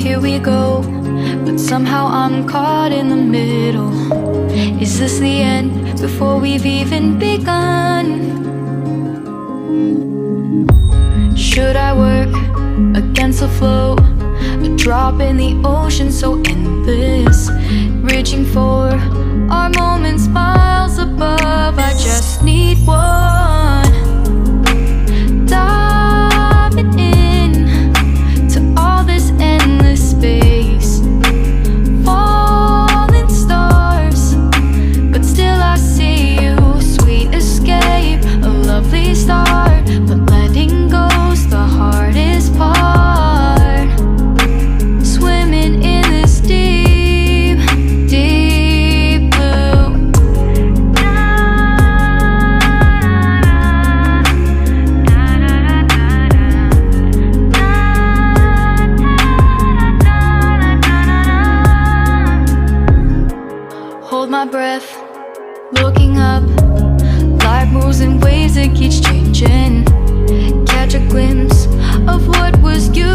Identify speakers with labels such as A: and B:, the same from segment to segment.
A: here we go, but somehow I'm caught in the middle. Is this the end before we've even begun? Should I work against the flow? A drop in the ocean so endless, reaching for our moments miles above. I just need one, diving in to all this endless space, falling stars, but still I see you. Sweet escape, a lovely start, but letting go's the hardest part. Swimming in this deep, deep blue. Hold my breath, looking up. Life moves in waves that keeps changing. Catch a glimpse of what was you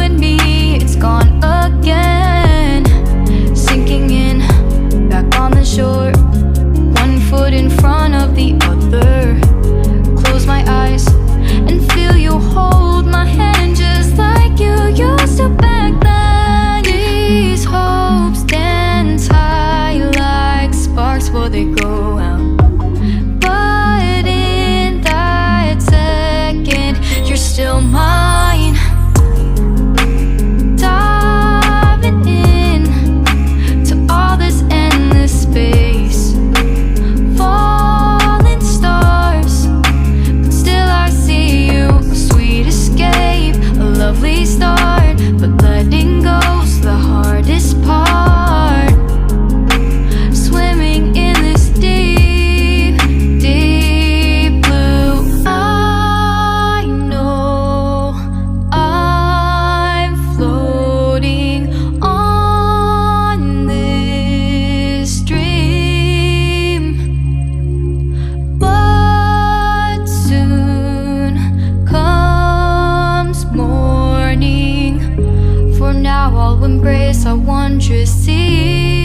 A: and me. It's gone again, sinking in, back on the shore, one foot in front of the other. Close my eyes and feel you hold my hand just like you used to back then. These hopes dance high like sparks before they go out. But in that second, you're still mine. Diving in to all this endless space, falling stars, but still I see you. A sweet escape, a lovely start, but letting go's the hardest part. Swimming in this deep, deep blue. I know I'm floating on this dream, but soon comes morning. For now I'll embrace our wondrous sea.